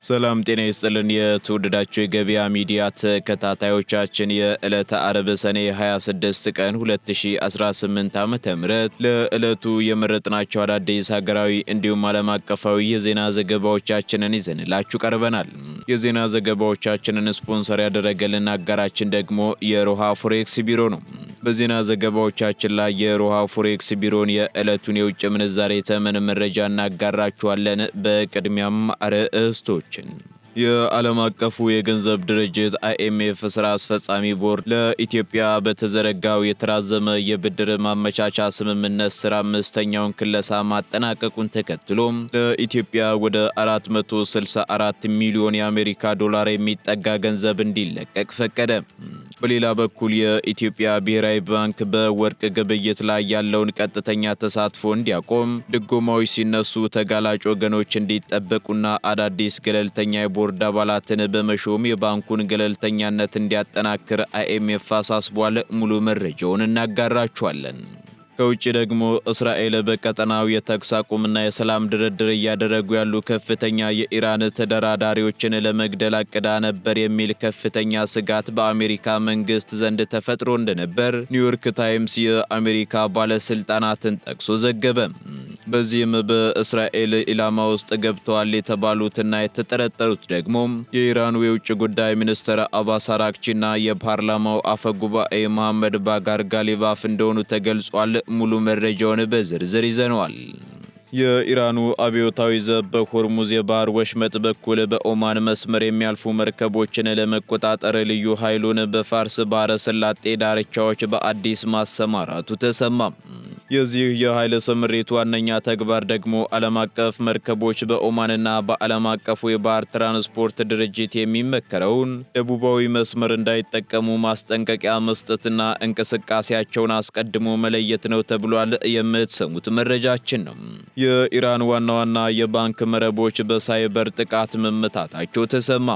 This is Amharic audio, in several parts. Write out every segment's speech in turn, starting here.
ሰላም ጤና ይስጥልን የተወደዳችሁ የገበያ ሚዲያ ተከታታዮቻችን የዕለተ አርብ ሰኔ 26 ቀን 2018 ዓ.ም ለዕለቱ የመረጥናቸው አዳዲስ ሀገራዊ እንዲሁም ዓለም አቀፋዊ የዜና ዘገባዎቻችንን ይዘንላችሁ ቀርበናል። የዜና ዘገባዎቻችንን ስፖንሰር ያደረገልን አጋራችን ደግሞ የሮሃ ፎሬክስ ቢሮ ነው። በዜና ዘገባዎቻችን ላይ የሮሃ ፎሬክስ ቢሮን የዕለቱን የውጭ ምንዛሬ ተመን መረጃ እናጋራችኋለን። በቅድሚያም አርዕስቶችን የዓለም አቀፉ የገንዘብ ድርጅት IMF ስራ አስፈጻሚ ቦርድ ለኢትዮጵያ በተዘረጋው የተራዘመ የብድር ማመቻቻ ስምምነት ስራ አምስተኛውን ክለሳ ማጠናቀቁን ተከትሎ ለኢትዮጵያ ወደ 464 ሚሊዮን የአሜሪካ ዶላር የሚጠጋ ገንዘብ እንዲለቀቅ ፈቀደ። በሌላ በኩል የኢትዮጵያ ብሔራዊ ባንክ በወርቅ ግብይት ላይ ያለውን ቀጥተኛ ተሳትፎ እንዲያቆም፣ ድጎማዎች ሲነሱ ተጋላጭ ወገኖች እንዲጠበቁና አዳዲስ ገለልተኛ የቦርድ አባላትን በመሾም የባንኩን ገለልተኛነት እንዲያጠናክር IMF አሳስቧል። ሙሉ መረጃውን እናጋራችኋለን። ከውጭ ደግሞ እስራኤል በቀጠናው የተኩስ አቁምና የሰላም ድርድር እያደረጉ ያሉ ከፍተኛ የኢራን ተደራዳሪዎችን ለመግደል አቅዳ ነበር የሚል ከፍተኛ ስጋት በአሜሪካ መንግስት ዘንድ ተፈጥሮ እንደነበር ኒውዮርክ ታይምስ የአሜሪካ ባለስልጣናትን ጠቅሶ ዘገበ። በዚህም በእስራኤል ኢላማ ውስጥ ገብተዋል የተባሉትና የተጠረጠሩት ደግሞ የኢራኑ የውጭ ጉዳይ ሚኒስትር አባስ አራግቺና የፓርላማው አፈ ጉባኤ መሐመድ ባጋር ጋሊባፍ እንደሆኑ ተገልጿል። ሙሉ መረጃውን በዝርዝር ይዘነዋል። የኢራኑ አብዮታዊ ዘብ በሆርሙዝ የባህር ወሽመጥ በኩል በኦማን መስመር የሚያልፉ መርከቦችን ለመቆጣጠር ልዩ ኃይሉን በፋርስ ባህረ ሰላጤ ዳርቻዎች በአዲስ ማሰማራቱ ተሰማ። የዚህ የኃይል ስምሪት ዋነኛ ተግባር ደግሞ ዓለም አቀፍ መርከቦች በኦማንና በዓለም አቀፉ የባህር ትራንስፖርት ድርጅት የሚመከረውን ደቡባዊ መስመር እንዳይጠቀሙ ማስጠንቀቂያ መስጠትና እንቅስቃሴያቸውን አስቀድሞ መለየት ነው ተብሏል። የምትሰሙት መረጃችን ነው። የኢራን ዋና ዋና የባንክ መረቦች በሳይበር ጥቃት መመታታቸው ተሰማ።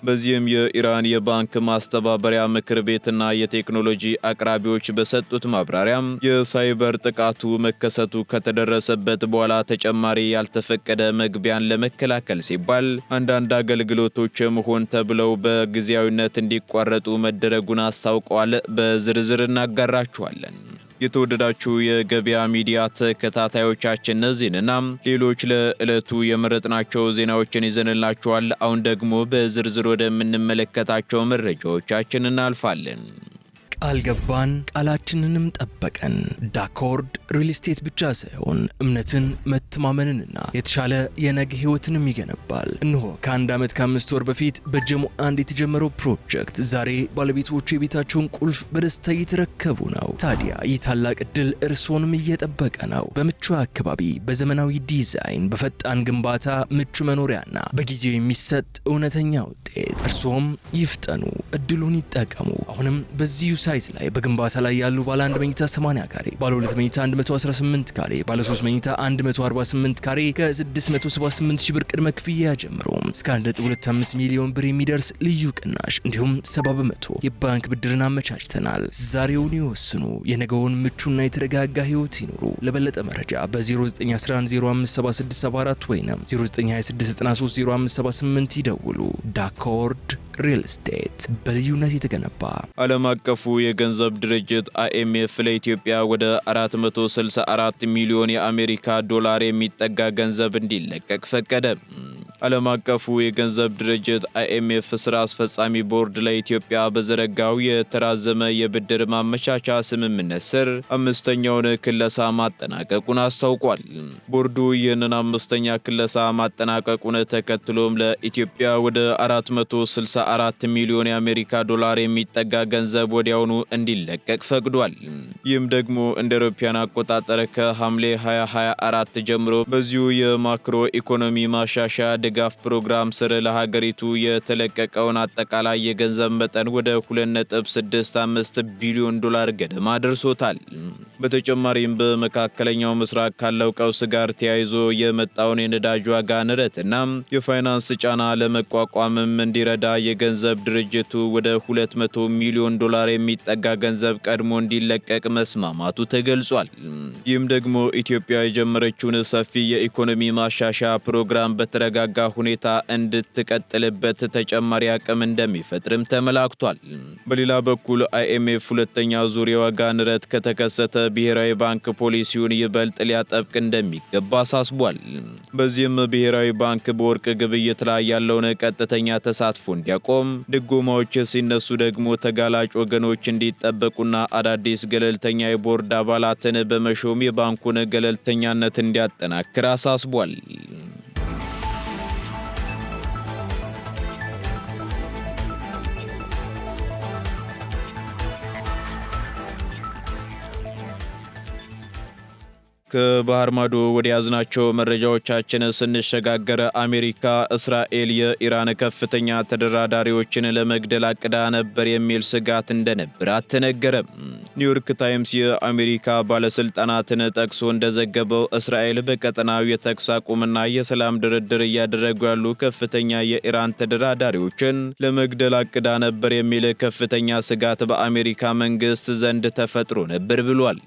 በዚህም የኢራን የባንክ ማስተባበሪያ ምክር ቤትና የቴክኖሎጂ አቅራቢዎች በሰጡት ማብራሪያም የሳይበር ጥቃቱ መከሰቱ ከተደረሰበት በኋላ ተጨማሪ ያልተፈቀደ መግቢያን ለመከላከል ሲባል አንዳንድ አገልግሎቶችም ሆን ተብለው በጊዜያዊነት እንዲቋረጡ መደረጉን አስታውቀዋል። በዝርዝር እናጋራችኋለን። የተወደዳችሁ የገበያ ሚዲያ ተከታታዮቻችን እነዚህንና ሌሎች ለዕለቱ የመረጥናቸው ዜናዎችን ይዘንላችኋል። አሁን ደግሞ በዝርዝር ወደምንመለከታቸው መረጃዎቻችን እናልፋለን። ቃል ገባን፣ ቃላችንንም ጠበቀን። ዳኮርድ ሪል ስቴት ብቻ ሳይሆን እምነትን፣ መተማመንንና የተሻለ የነገ ህይወትንም ይገነባል። እነሆ ከአንድ ዓመት ከ5 ወር በፊት በጀሞ አንድ የተጀመረው ፕሮጀክት ዛሬ ባለቤቶቹ የቤታቸውን ቁልፍ በደስታ እየተረከቡ ነው። ታዲያ ይህ ታላቅ ዕድል እርስዎንም እየጠበቀ ነው። በምቹ አካባቢ፣ በዘመናዊ ዲዛይን፣ በፈጣን ግንባታ፣ ምቹ መኖሪያና በጊዜው የሚሰጥ እውነተኛ ውጤት። እርስዎም ይፍጠኑ፣ እድሉን ይጠቀሙ። አሁንም በዚሁ ሳይት ላይ በግንባታ ላይ ያሉ ባለ 1 መኝታ 80 ካሬ፣ ባለ 2 መኝታ 118 ካሬ፣ ባለ 3 መኝታ 148 ካሬ ከ678 ሺህ ብር ቅድመ ክፍያ ጀምሮ እስከ 1.25 ሚሊዮን ብር የሚደርስ ልዩ ቅናሽ እንዲሁም 70% የባንክ ብድርን አመቻችተናል። ዛሬውን ይወስኑ፣ የነገውን ምቹና የተረጋጋ ህይወት ይኑሩ። ለበለጠ መረጃ በ0911057674 ወይም 0926930578 ይደውሉ። ዳኮርድ ሪል ስቴት በልዩነት የተገነባ። ዓለም አቀፉ የገንዘብ ድርጅት IMF ለኢትዮጵያ ወደ 464 ሚሊዮን የአሜሪካ ዶላር የሚጠጋ ገንዘብ እንዲለቀቅ ፈቀደ። ዓለም አቀፉ የገንዘብ ድርጅት IMF ስራ አስፈጻሚ ቦርድ ለኢትዮጵያ በዘረጋው የተራዘመ የብድር ማመቻቻ ስምምነት ስር አምስተኛውን ክለሳ ማጠናቀቁን አስታውቋል። ቦርዱ ይህንን አምስተኛ ክለሳ ማጠናቀቁን ተከትሎም ለኢትዮጵያ ወደ 464 ሚሊዮን የአሜሪካ ዶላር የሚጠጋ ገንዘብ ወዲያውኑ እንዲለቀቅ ፈቅዷል። ይህም ደግሞ እንደ አውሮፓውያን አቆጣጠር ከሐምሌ 2024 ጀምሮ በዚሁ የማክሮ ኢኮኖሚ ማሻሻያ ድጋፍ ፕሮግራም ስር ለሀገሪቱ የተለቀቀውን አጠቃላይ የገንዘብ መጠን ወደ 2.65 ቢሊዮን ዶላር ገደማ ደርሶታል። በተጨማሪም በመካከለኛው ምስራቅ ካለው ቀውስ ጋር ተያይዞ የመጣውን የነዳጅ ዋጋ ንረትና የፋይናንስ ጫና ለመቋቋምም እንዲረዳ የገንዘብ ድርጅቱ ወደ 200 ሚሊዮን ዶላር የሚጠጋ ገንዘብ ቀድሞ እንዲለቀቅ መስማማቱ ተገልጿል። ይህም ደግሞ ኢትዮጵያ የጀመረችውን ሰፊ የኢኮኖሚ ማሻሻያ ፕሮግራም በተረጋጋ የተረጋጋ ሁኔታ እንድትቀጥልበት ተጨማሪ አቅም እንደሚፈጥርም ተመላክቷል። በሌላ በኩል IMF ሁለተኛ ዙር የዋጋ ንረት ከተከሰተ ብሔራዊ ባንክ ፖሊሲውን ይበልጥ ሊያጠብቅ እንደሚገባ አሳስቧል። በዚህም ብሔራዊ ባንክ በወርቅ ግብይት ላይ ያለውን ቀጥተኛ ተሳትፎ እንዲያቆም፣ ድጎማዎች ሲነሱ ደግሞ ተጋላጭ ወገኖች እንዲጠበቁና አዳዲስ ገለልተኛ የቦርድ አባላትን በመሾም የባንኩን ገለልተኛነት እንዲያጠናክር አሳስቧል። ከባህር ማዶ ወደ ያዝናቸው መረጃዎቻችን ስንሸጋገር አሜሪካ እስራኤል የኢራን ከፍተኛ ተደራዳሪዎችን ለመግደል አቅዳ ነበር የሚል ስጋት እንደነበራት ተነገረ። ኒውዮርክ ታይምስ የአሜሪካ ባለስልጣናትን ጠቅሶ እንደዘገበው እስራኤል በቀጠናው የተኩስ አቁምና የሰላም ድርድር እያደረጉ ያሉ ከፍተኛ የኢራን ተደራዳሪዎችን ለመግደል አቅዳ ነበር የሚል ከፍተኛ ስጋት በአሜሪካ መንግስት ዘንድ ተፈጥሮ ነበር ብሏል።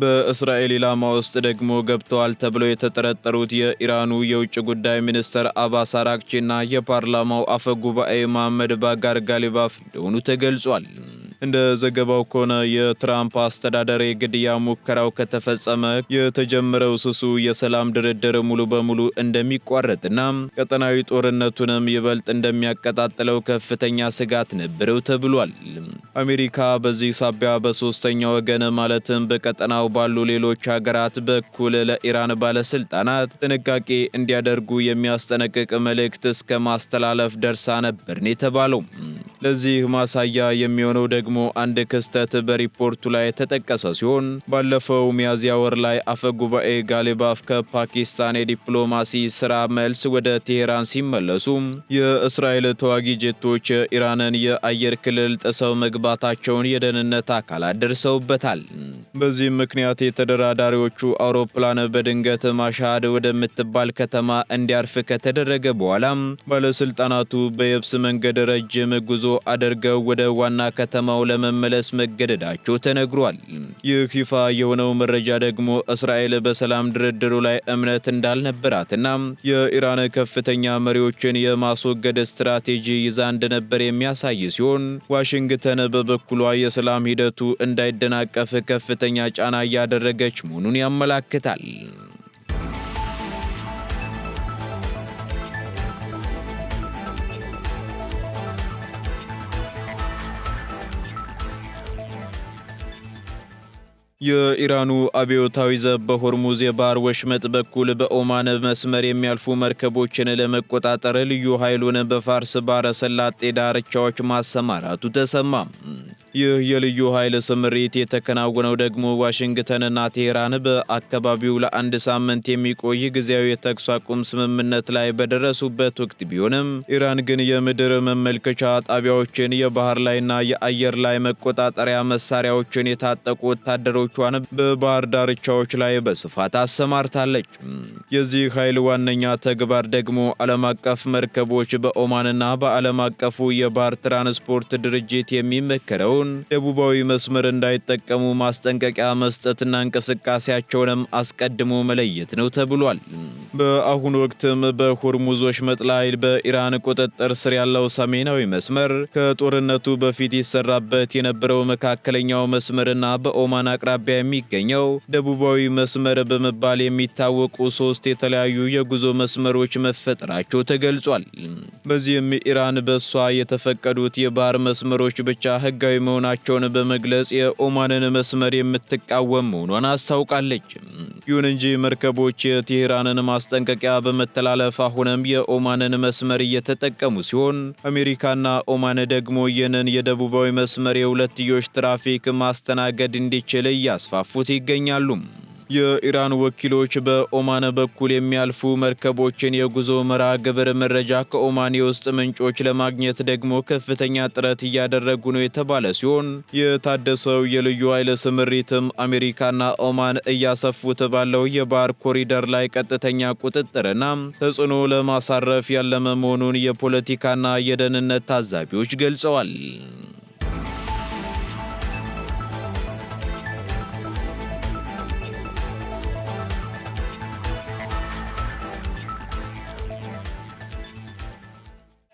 በእስራኤል ኢላማ ውስጥ ደግሞ ገብተዋል ተብለው የተጠረጠሩት የኢራኑ የውጭ ጉዳይ ሚኒስትር አባስ አራግቺና የፓርላማው አፈ ጉባኤ መሐመድ ባጋር ጋሊባፍ እንደሆኑ ተገልጿል። እንደ ዘገባው ከሆነ የትራምፕ አስተዳደር የግድያ ሙከራው ከተፈጸመ የተጀመረው ስሱ የሰላም ድርድር ሙሉ በሙሉ እንደሚቋረጥና ቀጠናዊ ጦርነቱንም ይበልጥ እንደሚያቀጣጥለው ከፍተኛ ስጋት ነበረው ተብሏል። አሜሪካ በዚህ ሳቢያ በሶስተኛ ወገን ማለትም በቀጠናው ባሉ ሌሎች ሀገራት በኩል ለኢራን ባለስልጣናት ጥንቃቄ እንዲያደርጉ የሚያስጠነቅቅ መልእክት እስከ ማስተላለፍ ደርሳ ነበር ነው የተባለው። ለዚህ ማሳያ የሚሆነው ደግሞ አንድ ክስተት በሪፖርቱ ላይ የተጠቀሰ ሲሆን ባለፈው ሚያዝያ ወር ላይ አፈ ጉባኤ ጋሊባፍ ከፓኪስታን የዲፕሎማሲ ስራ መልስ ወደ ቴሄራን ሲመለሱ የእስራኤል ተዋጊ ጄቶች ኢራንን የአየር ክልል ጥሰው መግባታቸውን የደህንነት አካላት ደርሰውበታል። በዚህም ምክንያት የተደራዳሪዎቹ አውሮፕላን በድንገት ማሻድ ወደምትባል ከተማ እንዲያርፍ ከተደረገ በኋላ ባለስልጣናቱ በየብስ መንገድ ረጅም ጉዞ አድርገው ወደ ዋና ከተማው ለመመለስ መገደዳቸው ተነግሯል። ይህ ይፋ የሆነው መረጃ ደግሞ እስራኤል በሰላም ድርድሩ ላይ እምነት እንዳልነበራትና የኢራን ከፍተኛ መሪዎችን የማስወገድ ስትራቴጂ ይዛ እንደነበር የሚያሳይ ሲሆን ዋሽንግተን በበኩሏ የሰላም ሂደቱ እንዳይደናቀፍ ከፍተኛ ጫና እያደረገች መሆኑን ያመላክታል። የኢራኑ አብዮታዊ ዘብ በሆርሙዝ የባህር ወሽመጥ በኩል በኦማን መስመር የሚያልፉ መርከቦችን ለመቆጣጠር ልዩ ኃይሉን በፋርስ ባህረ ሰላጤ ዳርቻዎች ማሰማራቱ ተሰማ። ይህ የልዩ ኃይል ስምሪት የተከናወነው ደግሞ ዋሽንግተንና ቴሄራን በአካባቢው ለአንድ ሳምንት የሚቆይ ጊዜያዊ የተኩስ አቁም ስምምነት ላይ በደረሱበት ወቅት ቢሆንም ኢራን ግን የምድር መመልከቻ ጣቢያዎችን፣ የባህር ላይና የአየር ላይ መቆጣጠሪያ መሳሪያዎችን የታጠቁ ወታደሮቿን በባህር ዳርቻዎች ላይ በስፋት አሰማርታለች። የዚህ ኃይል ዋነኛ ተግባር ደግሞ ዓለም አቀፍ መርከቦች በኦማንና በዓለም አቀፉ የባህር ትራንስፖርት ድርጅት የሚመከረውን ደቡባዊ መስመር እንዳይጠቀሙ ማስጠንቀቂያ መስጠትና እንቅስቃሴያቸውንም አስቀድሞ መለየት ነው ተብሏል። በአሁኑ ወቅትም በሆርሙዝ ወሽመጥ ላይ በኢራን ቁጥጥር ስር ያለው ሰሜናዊ መስመር ከጦርነቱ በፊት ይሰራበት የነበረው መካከለኛው መስመርና በኦማን አቅራቢያ የሚገኘው ደቡባዊ መስመር በመባል የሚታወቁ ሶስት የተለያዩ የጉዞ መስመሮች መፈጠራቸው ተገልጿል። በዚህም ኢራን በሷ የተፈቀዱት የባህር መስመሮች ብቻ ህጋዊ መሆናቸውን በመግለጽ የኦማንን መስመር የምትቃወም መሆኗን አስታውቃለች። ይሁን እንጂ መርከቦች የቴሄራንን ማስጠንቀቂያ በመተላለፍ አሁንም የኦማንን መስመር እየተጠቀሙ ሲሆን አሜሪካና ኦማን ደግሞ ይህንን የደቡባዊ መስመር የሁለትዮሽ ትራፊክ ማስተናገድ እንዲችል እያስፋፉት ይገኛሉ። የኢራን ወኪሎች በኦማን በኩል የሚያልፉ መርከቦችን የጉዞ መርሃ ግብር መረጃ ከኦማን የውስጥ ምንጮች ለማግኘት ደግሞ ከፍተኛ ጥረት እያደረጉ ነው የተባለ ሲሆን የታደሰው የልዩ ኃይል ስምሪትም አሜሪካና ኦማን እያሰፉት ባለው የባህር ኮሪደር ላይ ቀጥተኛ ቁጥጥርና ተጽዕኖ ለማሳረፍ ያለመ መሆኑን የፖለቲካና የደህንነት ታዛቢዎች ገልጸዋል።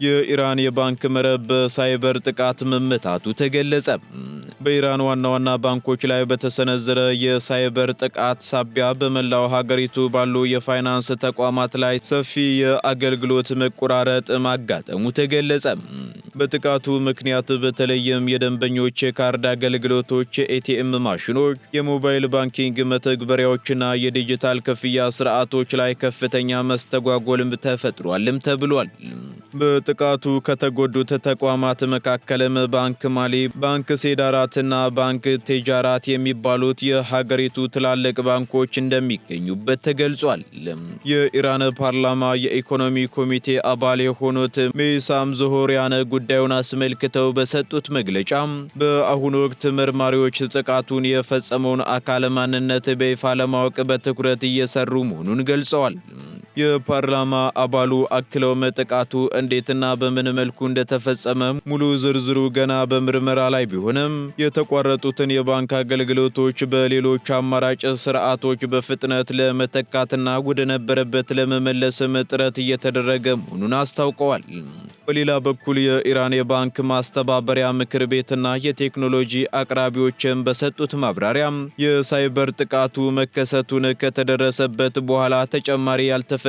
የኢራን የባንክ መረብ በሳይበር ጥቃት መመታቱ ተገለጸ። በኢራን ዋና ዋና ባንኮች ላይ በተሰነዘረ የሳይበር ጥቃት ሳቢያ በመላው ሀገሪቱ ባሉ የፋይናንስ ተቋማት ላይ ሰፊ የአገልግሎት መቆራረጥ ማጋጠሙ ተገለጸ። በጥቃቱ ምክንያት በተለይም የደንበኞች የካርድ አገልግሎቶች፣ የኤቲኤም ማሽኖች፣ የሞባይል ባንኪንግ መተግበሪያዎችና የዲጂታል ክፍያ ስርዓቶች ላይ ከፍተኛ መስተጓጎልም ተፈጥሯልም ተብሏል። በጥቃቱ ከተጎዱት ተቋማት መካከልም ባንክ ማሊ፣ ባንክ ሴዳራትና ባንክ ቴጃራት የሚባሉት የሀገሪቱ ትላልቅ ባንኮች እንደሚገኙበት ተገልጿል። የኢራን ፓርላማ የኢኮኖሚ ኮሚቴ አባል የሆኑት ሜሳም ዞሆሪያን ጉዳዩን አስመልክተው በሰጡት መግለጫ በአሁኑ ወቅት መርማሪዎች ጥቃቱን የፈጸመውን አካል ማንነት በይፋ ለማወቅ በትኩረት እየሰሩ መሆኑን ገልጸዋል። የፓርላማ አባሉ አክለውም ጥቃቱ እንዴትና በምን መልኩ እንደተፈጸመ ሙሉ ዝርዝሩ ገና በምርመራ ላይ ቢሆንም የተቋረጡትን የባንክ አገልግሎቶች በሌሎች አማራጭ ስርዓቶች በፍጥነት ለመተካትና ወደ ነበረበት ለመመለስም ጥረት እየተደረገ መሆኑን አስታውቀዋል። በሌላ በኩል የኢራን የባንክ ማስተባበሪያ ምክር ቤትና የቴክኖሎጂ አቅራቢዎችም በሰጡት ማብራሪያ የሳይበር ጥቃቱ መከሰቱን ከተደረሰበት በኋላ ተጨማሪ ያልተፈቀደ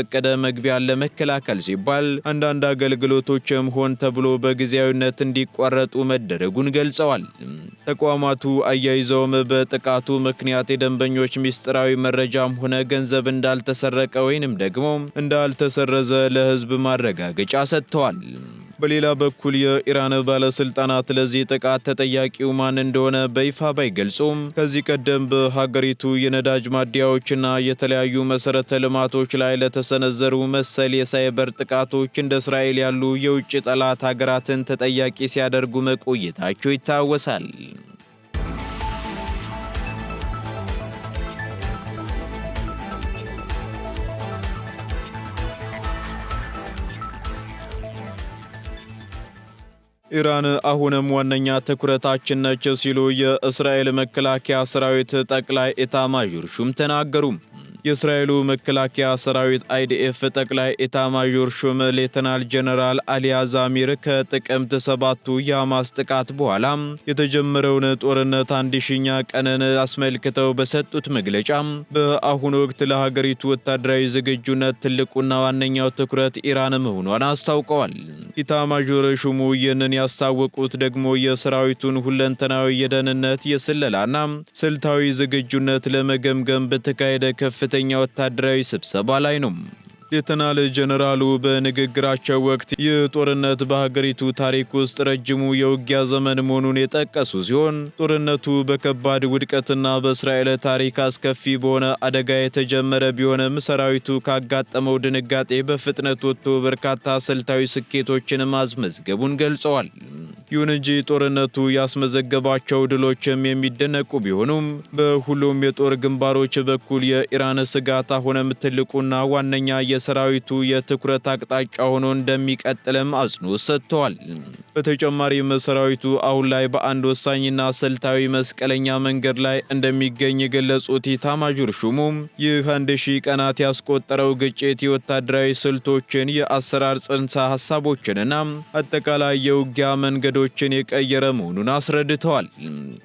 መግቢያን ለመከላከል ሲባል አንዳንድ አገልግሎቶችም ሆን ተብሎ በጊዜያዊነት እንዲቋረጡ መደረጉን ገልጸዋል። ተቋማቱ አያይዘውም በጥቃቱ ምክንያት የደንበኞች ሚስጥራዊ መረጃም ሆነ ገንዘብ እንዳልተሰረቀ ወይንም ደግሞ እንዳልተሰረዘ ለሕዝብ ማረጋገጫ ሰጥተዋል። በሌላ በኩል የኢራን ባለስልጣናት ለዚህ ጥቃት ተጠያቂው ማን እንደሆነ በይፋ ባይገልጹም ከዚህ ቀደም በሀገሪቱ የነዳጅ ማደያዎችና የተለያዩ መሰረተ ልማቶች ላይ ለተሰነዘሩ መሰል የሳይበር ጥቃቶች እንደ እስራኤል ያሉ የውጭ ጠላት ሀገራትን ተጠያቂ ሲያደርጉ መቆየታቸው ይታወሳል። ኢራን አሁንም ዋነኛ ትኩረታችን ነች ሲሉ የእስራኤል መከላከያ ሰራዊት ጠቅላይ ኤታማዦር ሹም ተናገሩ። የእስራኤሉ መከላከያ ሰራዊት አይዲኤፍ ጠቅላይ ኤታማዦር ሹም ሌተናል ጀነራል አሊያ ዛሚር ከጥቅምት 7ቱ የሐማስ ጥቃት በኋላ የተጀመረውን ጦርነት 1000ኛ ቀንን አስመልክተው በሰጡት መግለጫ በአሁኑ ወቅት ለሀገሪቱ ወታደራዊ ዝግጁነት ትልቁና ዋነኛው ትኩረት ኢራን መሆኗን አስታውቀዋል። ኤታማዦር ሹሙ ይህንን ያስታወቁት ደግሞ የሰራዊቱን ሁለንተናዊ የደህንነት የስለላና ስልታዊ ዝግጁነት ለመገምገም በተካሄደ ከፍተኛ ወታደራዊ ስብሰባ ላይ ነው። ሌተናል ጀነራሉ በንግግራቸው ወቅት ይህ ጦርነት በሀገሪቱ ታሪክ ውስጥ ረጅሙ የውጊያ ዘመን መሆኑን የጠቀሱ ሲሆን ጦርነቱ በከባድ ውድቀትና በእስራኤል ታሪክ አስከፊ በሆነ አደጋ የተጀመረ ቢሆንም ሰራዊቱ ካጋጠመው ድንጋጤ በፍጥነት ወጥቶ በርካታ ስልታዊ ስኬቶችን ማስመዝገቡን ገልጸዋል። ይሁን እንጂ ጦርነቱ ያስመዘገባቸው ድሎችም የሚደነቁ ቢሆኑም በሁሉም የጦር ግንባሮች በኩል የኢራን ስጋት አሁንም ትልቁና ዋነኛ የሰራዊቱ የትኩረት አቅጣጫ ሆኖ እንደሚቀጥልም አጽንኦት ሰጥተዋል። በተጨማሪም ሰራዊቱ አሁን ላይ በአንድ ወሳኝና ስልታዊ መስቀለኛ መንገድ ላይ እንደሚገኝ የገለጹት ኤታማዦር ሹሙ ይህ 1000 ቀናት ያስቆጠረው ግጭት የወታደራዊ ስልቶችን፣ የአሰራር ጽንሰ ሐሳቦችንና አጠቃላይ የውጊያ መንገዶችን የቀየረ መሆኑን አስረድተዋል።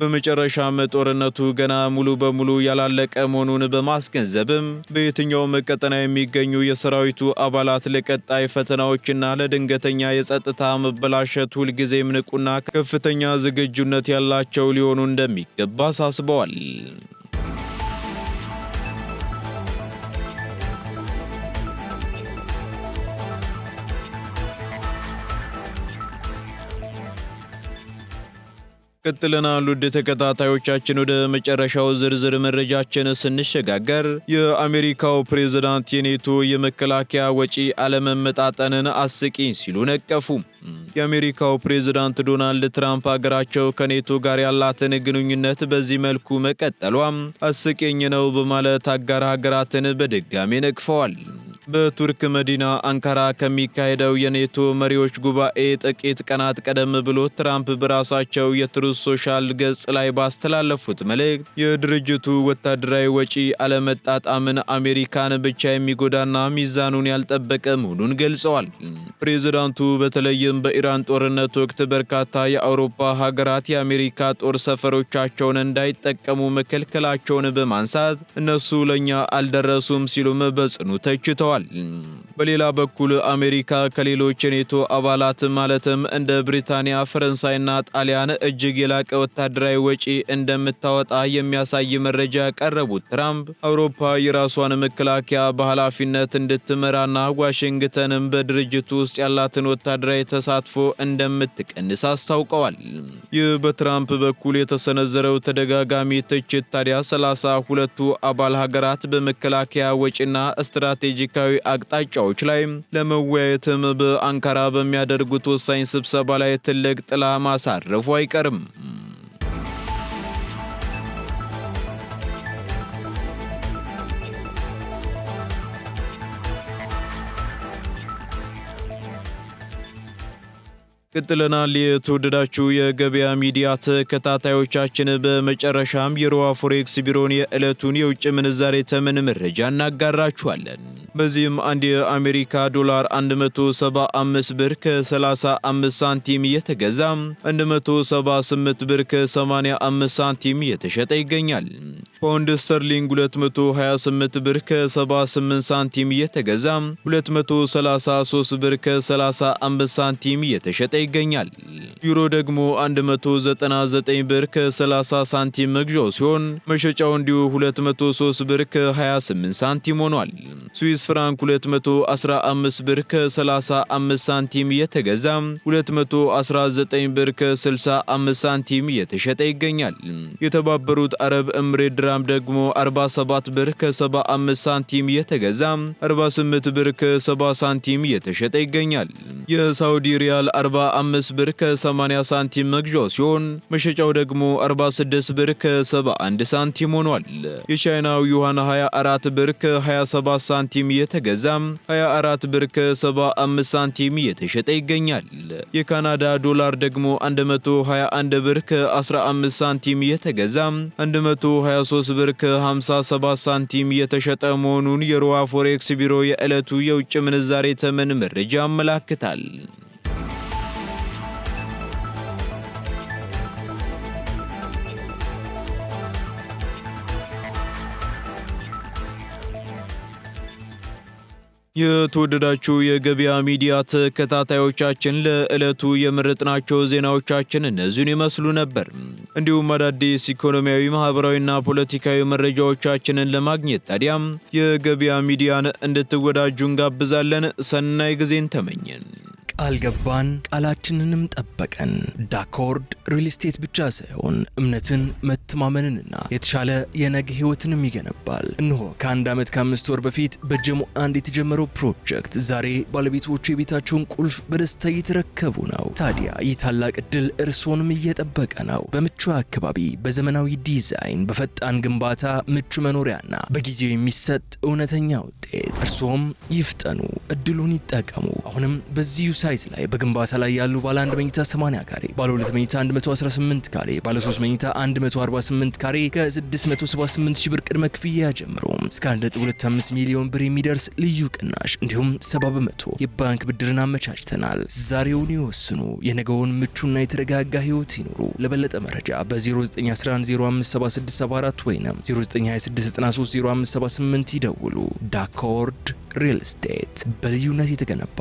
በመጨረሻም ጦርነቱ ገና ሙሉ በሙሉ ያላለቀ መሆኑን በማስገንዘብም በየትኛውም ቀጠና የሚገኙ የሰራዊቱ አባላት ለቀጣይ ፈተናዎችና ለድንገተኛ የጸጥታ መበላሸት ሁልጊዜም ንቁና ከፍተኛ ዝግጁነት ያላቸው ሊሆኑ እንደሚገባ አሳስበዋል። ቀጥለናል። ውድ ተከታታዮቻችን ወደ መጨረሻው ዝርዝር መረጃችን ስንሸጋገር የአሜሪካው ፕሬዝዳንት የኔቶ የመከላከያ ወጪ አለመመጣጠንን አስቂኝ ሲሉ ነቀፉ። የአሜሪካው ፕሬዝዳንት ዶናልድ ትራምፕ ሀገራቸው ከኔቶ ጋር ያላትን ግንኙነት በዚህ መልኩ መቀጠሏ አስቂኝ ነው በማለት አጋር ሀገራትን በድጋሚ ነቅፈዋል። በቱርክ መዲና አንካራ ከሚካሄደው የኔቶ መሪዎች ጉባኤ ጥቂት ቀናት ቀደም ብሎ ትራምፕ በራሳቸው የትሩዝ ሶሻል ገጽ ላይ ባስተላለፉት መልእክት የድርጅቱ ወታደራዊ ወጪ አለመጣጣምን አሜሪካን ብቻ የሚጎዳና ሚዛኑን ያልጠበቀ መሆኑን ገልጸዋል። ፕሬዝዳንቱ በተለይም በኢራን ጦርነት ወቅት በርካታ የአውሮፓ ሀገራት የአሜሪካ ጦር ሰፈሮቻቸውን እንዳይጠቀሙ መከልከላቸውን በማንሳት እነሱ ለኛ አልደረሱም ሲሉም በጽኑ ተችተዋል። በሌላ በኩል አሜሪካ ከሌሎች የኔቶ አባላት ማለትም እንደ ብሪታንያ፣ ፈረንሳይና ጣሊያን እጅግ የላቀ ወታደራዊ ወጪ እንደምታወጣ የሚያሳይ መረጃ ያቀረቡት ትራምፕ አውሮፓ የራሷን መከላከያ በኃላፊነት እንድትመራና ዋሽንግተንም በድርጅቱ ውስጥ ያላትን ወታደራዊ ተሳትፎ እንደምትቀንስ አስታውቀዋል። ይህ በትራምፕ በኩል የተሰነዘረው ተደጋጋሚ ትችት ታዲያ 32ቱ አባል ሀገራት በመከላከያ ወጪና ስትራቴጂካዊ አቅጣጫዎች ላይ ለመወያየትም በአንካራ በሚያደርጉት ወሳኝ ስብሰባ ላይ ትልቅ ጥላ ማሳረፉ አይቀርም። ቀጥለናል። የተወደዳችሁ የገበያ ሚዲያ ተከታታዮቻችን፣ በመጨረሻም የሮሃ ፎሬክስ ቢሮን የዕለቱን የውጭ ምንዛሬ ተመን መረጃ እናጋራችኋለን። በዚህም አንድ የአሜሪካ ዶላር 175 ብር ከ35 ሳንቲም እየተገዛ 178 ብር ከ85 ሳንቲም እየተሸጠ ይገኛል። ፓውንድ ስተርሊንግ 228 ብር ከ78 ሳንቲም እየተገዛ 233 ብር ከ35 ሳንቲም እየተሸጠ ይገኛል። ዩሮ ደግሞ 199 ብር ከ30 ሳንቲም መግዣው ሲሆን መሸጫው እንዲሁ 203 ብር ከ28 ሳንቲም ሆኗል። ስዊስ ፍራንክ 215 ብር ከ35 ሳንቲም እየተገዛ 219 ብር ከ65 ሳንቲም እየተሸጠ ይገኛል። የተባበሩት አረብ ኤምሬት ድራም ደግሞ 47 ብር ከ75 ሳንቲም እየተገዛ 48 ብር ከ70 ሳንቲም እየተሸጠ ይገኛል። የሳውዲ ሪያል 45 ብር ከ80 ሳንቲም መግዣው ሲሆን መሸጫው ደግሞ 46 ብር ከ71 ሳንቲም ሆኗል። የቻይናው ዩዋን 24 ብር ከ27 ሳንቲም እየተገዛ 24 ብር ከ75 ሳንቲም እየተሸጠ ይገኛል። የካናዳ ዶላር ደግሞ 121 ብር ከ15 ሳንቲም እየተገዛ 123 ብር ከ57 ሳንቲም እየተሸጠ መሆኑን የሮሃ ፎሬክስ ቢሮ የዕለቱ የውጭ ምንዛሬ ተመን መረጃ ያመላክታል። የተወደዳችሁ የገበያ ሚዲያ ተከታታዮቻችን ለዕለቱ የመረጥናቸው ዜናዎቻችን እነዚህን ይመስሉ ነበር። እንዲሁም አዳዲስ ኢኮኖሚያዊ፣ ማህበራዊና ፖለቲካዊ መረጃዎቻችንን ለማግኘት ታዲያም የገበያ ሚዲያን እንድትወዳጁ እንጋብዛለን። ሰናይ ጊዜን ተመኘን። ቃል ገባን፣ ቃላችንንም ጠበቀን። ዳኮርድ ሪል ስቴት ብቻ ሳይሆን እምነትን፣ መተማመንንና የተሻለ የነገ ህይወትንም ይገነባል። እነሆ ከአንድ ዓመት ከ5 ወር በፊት በጀሞ አንድ የተጀመረው ፕሮጀክት ዛሬ ባለቤቶቹ የቤታቸውን ቁልፍ በደስታ እየተረከቡ ነው። ታዲያ ይህ ታላቅ ዕድል እርስዎንም እየጠበቀ ነው። በምቹ አካባቢ፣ በዘመናዊ ዲዛይን፣ በፈጣን ግንባታ፣ ምቹ መኖሪያና በጊዜው የሚሰጥ እውነተኛ ውጤት። እርስዎም ይፍጠኑ፣ እድሉን ይጠቀሙ። አሁንም በዚሁ ሳይት ላይ በግንባታ ላይ ያሉ ባለ 1 መኝታ 80 ካሬ፣ ባለ 2 መኝታ 118 ካሬ፣ ባለ 3 መኝታ 148 ካሬ ከ678 ሺህ ብር ቅድመ ክፍያ ጀምሮ እስከ 1.25 ሚሊዮን ብር የሚደርስ ልዩ ቅናሽ እንዲሁም 70% የባንክ ብድርን አመቻችተናል። ዛሬውን ይወስኑ፣ የነገውን ምቹና የተረጋጋ ህይወት ይኑሩ። ለበለጠ መረጃ በ0911057674 ወይም 0926930578 ይደውሉ። ዳኮርድ ሪል ስቴት በልዩነት የተገነባ